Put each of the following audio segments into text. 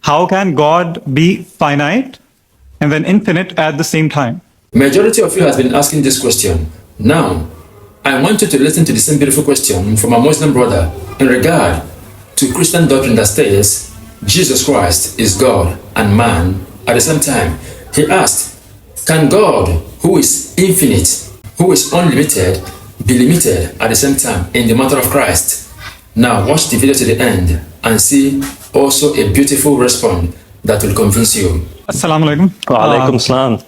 how can God be finite and then infinite at the same time? Majority of you has been asking this question. Now, I want you to listen to the same beautiful question from a Muslim brother in regard to Christian doctrine that says Jesus Christ is God and man at the same time. He asked, can God, who is infinite, who is unlimited, be limited at the same time in the matter of Christ? Now watch the video to the end and see also a beautiful response that will convince you. Assalamu alaikum. Wa alaikum salam.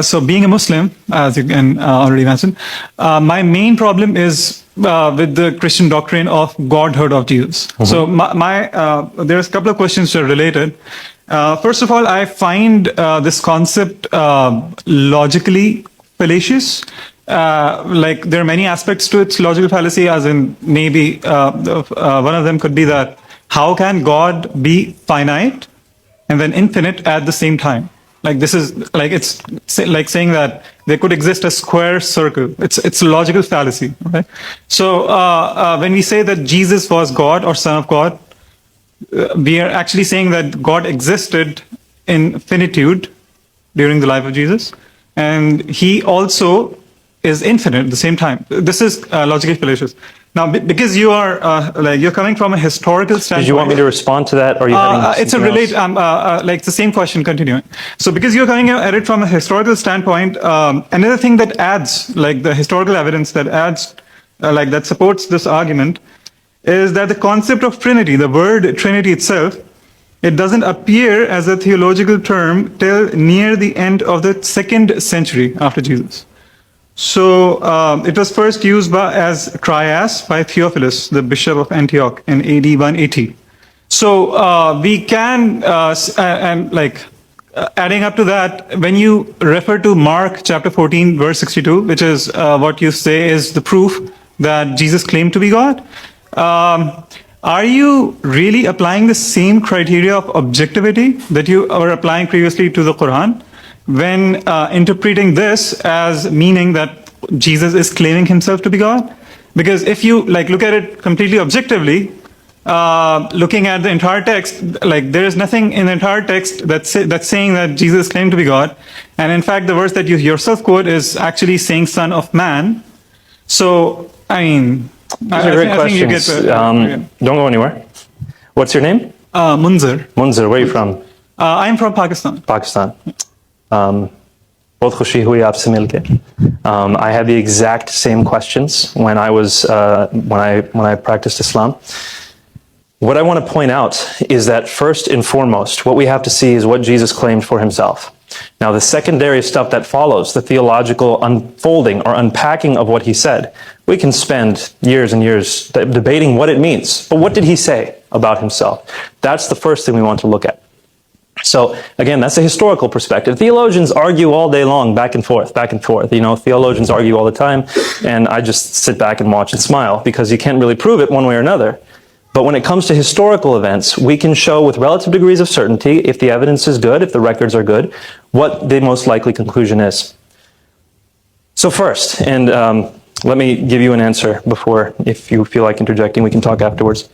So being a Muslim, as you can already imagine, my main problem is with the Christian doctrine of Godhood of Jesus. Mm-hmm. So there's a couple of questions that are related. First of all, I find this concept logically fallacious. Like there are many aspects to its logical fallacy, as in maybe one of them could be that how can God be finite and then infinite at the same time? Like this is like it's like saying that there could exist a square circle. It's a logical fallacy. Okay? So when we say that Jesus was God or Son of God, we are actually saying that God existed in finitude during the life of Jesus, and He also is infinite at the same time. This is logically fallacious. Now, because you are you're coming from a historical standpoint. Did you want me to respond to that, or are you having it's a relate like it's the same question continuing. So, because you're coming at it from a historical standpoint, another thing that adds, like the historical evidence that adds, like that supports this argument, is that the concept of Trinity, the word Trinity itself, it doesn't appear as a theological term till near the end of the 2nd century after Jesus. So it was first used as trias by Theophilus, the bishop of Antioch, in AD 180. So we can, adding up to that, when you refer to Mark chapter 14, verse 62, which is what you say is the proof that Jesus claimed to be God, are you really applying the same criteria of objectivity that you were applying previously to the Quran when interpreting this as meaning that Jesus is claiming himself to be God? Because if you look at it completely objectively, looking at the entire text, there is nothing in the entire text that's saying that Jesus claimed to be God, and in fact the verse that you yourself quote is actually saying Son of Man. So I mean, these are great questions. Don't go anywhere. What's your name? Munzir. Munzir, where are you from? I'm from Pakistan. Pakistan. बहुत खुशी हुई आपसे मिलके. I had the exact same questions when I was when I practiced Islam. What I want to point out is that first and foremost, what we have to see is what Jesus claimed for himself. Now, the secondary stuff that follows, the theological unfolding or unpacking of what he said, we can spend years and years debating what it means. But what did he say about himself? That's the first thing we want to look at. So, again, that's a historical perspective. Theologians argue all day long, back and forth, back and forth. You know, theologians argue all the time, and I just sit back and watch and smile because you can't really prove it one way or another. But when it comes to historical events, we can show with relative degrees of certainty, if the evidence is good, if the records are good, what the most likely conclusion is. So first, and let me give you an answer before, if you feel like interjecting, we can talk afterwards.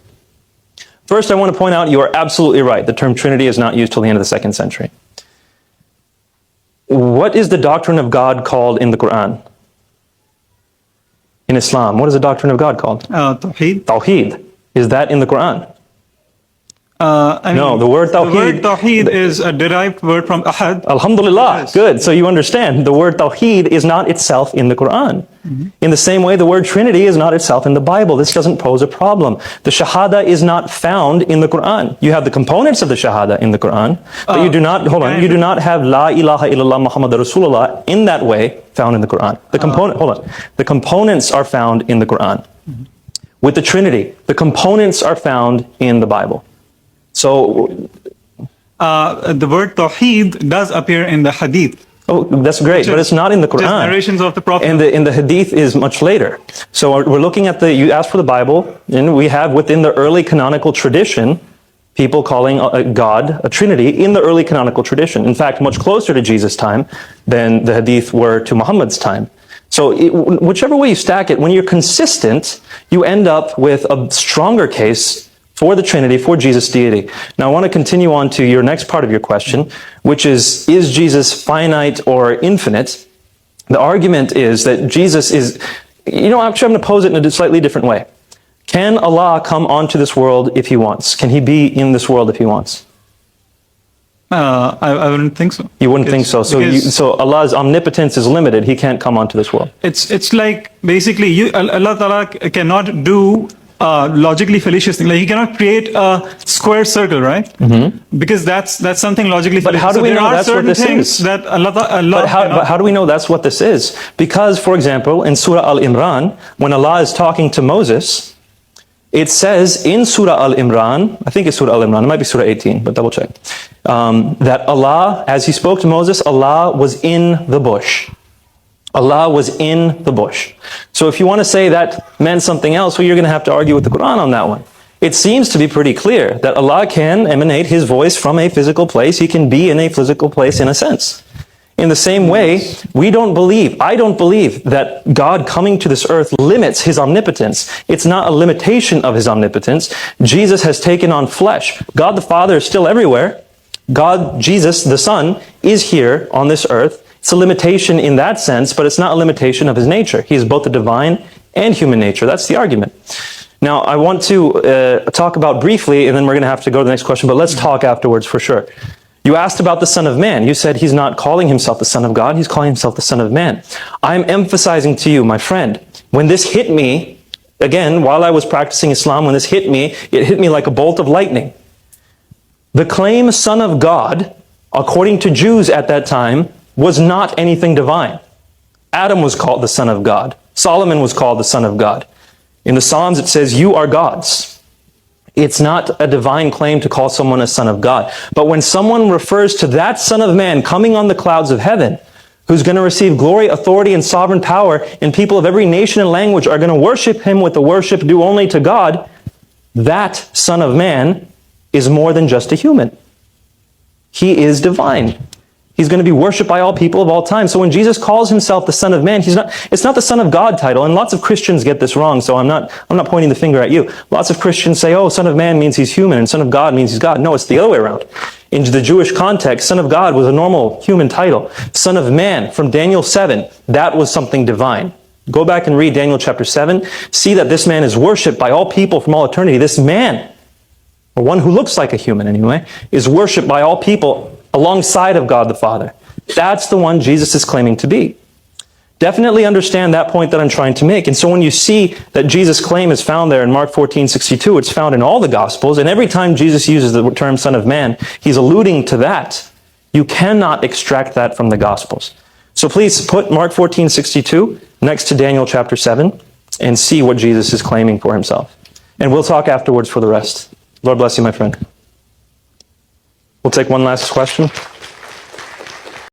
First, I want to point out you are absolutely right. The term Trinity is not used till the end of the 2nd century. What is the doctrine of God called in the Quran? In Islam, what is the doctrine of God called? Tawheed. Tawheed. Is that in the Quran? No, the word Tawheed. The word Tawheed is a derived word from Ahad. Alhamdulillah. Yes. Good. So you understand the word Tawheed is not itself in the Quran. Mm-hmm. In the same way, the word Trinity is not itself in the Bible. This doesn't pose a problem. The Shahada is not found in the Quran. You have the components of the Shahada in the Quran, but you do not, you do not have La ilaha illallah Muhammad Rasulullah in that way found in the Quran. The components are found in the Quran. Mm-hmm. With the Trinity, the components are found in the Bible. So, the word Tawheed does appear in the Hadith. Oh, that's great, but it's not in the Quran. Just narrations of the Prophet. And the Hadith is much later. So we're looking at you asked for the Bible, and we have within the early canonical tradition, people calling God a Trinity in the early canonical tradition. In fact, much closer to Jesus' time than the Hadith were to Muhammad's time. So whichever way you stack it, when you're consistent, you end up with a stronger case for the Trinity, for Jesus' deity. Now I want to continue on to your next part of your question, which is Jesus finite or infinite? The argument is that Jesus is, actually I'm going to pose it in a slightly different way. Can Allah come onto this world if He wants? Can He be in this world if He wants? I wouldn't think so. You wouldn't think so. So Allah's omnipotence is limited. He can't come onto this world. It's like basically Allah Ta'ala cannot do logically fallacious thing. Like He cannot create a square circle, right? Mm-hmm. Because that's something logically fallacious. But how do we know that's what this is? That Allah but how do we know that's what this is? Because, for example, in Surah Al-Imran, when Allah is talking to Moses, it says in Surah Al-Imran, I think it's Surah Al-Imran, it might be Surah 18, but double check, that Allah, as He spoke to Moses, Allah was in the bush. Allah was in the bush. So if you want to say that meant something else, well, you're going to have to argue with the Quran on that one. It seems to be pretty clear that Allah can emanate His voice from a physical place. He can be in a physical place in a sense. In the same way, I don't believe that God coming to this earth limits His omnipotence. It's not a limitation of His omnipotence. Jesus has taken on flesh. God the Father is still everywhere. God, Jesus, the Son, is here on this earth. It's a limitation in that sense, but it's not a limitation of His nature. He is both the divine and human nature. That's the argument. Now, I want to talk about briefly, and then we're going to have to go to the next question, but let's talk afterwards for sure. You asked about the Son of Man. You said He's not calling Himself the Son of God. He's calling Himself the Son of Man. I'm emphasizing to you, my friend, when this hit me, again, while I was practicing Islam, when this hit me, it hit me like a bolt of lightning. The claim Son of God, according to Jews at that time, was not anything divine. Adam was called the Son of God. Solomon was called the Son of God. In the Psalms it says, you are gods. It's not a divine claim to call someone a son of God. But when someone refers to that Son of Man coming on the clouds of heaven, who's going to receive glory, authority, and sovereign power, and people of every nation and language are going to worship Him with the worship due only to God, that Son of Man is more than just a human. He is divine. He's going to be worshipped by all people of all time. So when Jesus calls Himself the Son of Man, it's not the Son of God title. And lots of Christians get this wrong, so I'm not pointing the finger at you. Lots of Christians say, oh, Son of Man means He's human, and Son of God means He's God. No, it's the other way around. In the Jewish context, Son of God was a normal human title. Son of Man, from Daniel 7, that was something divine. Go back and read Daniel chapter 7. See that this man is worshipped by all people from all eternity. This man, or one who looks like a human anyway, is worshipped by all people alongside of God the Father. That's the one Jesus is claiming to be. Definitely understand that point that I'm trying to make. And so when you see that Jesus' claim is found there in Mark 14:62, it's found in all the Gospels, and every time Jesus uses the term Son of Man, He's alluding to that. You cannot extract that from the Gospels. So please put Mark 14:62 next to Daniel chapter 7 and see what Jesus is claiming for Himself. And we'll talk afterwards for the rest. Lord bless you, my friend. We'll take one last question.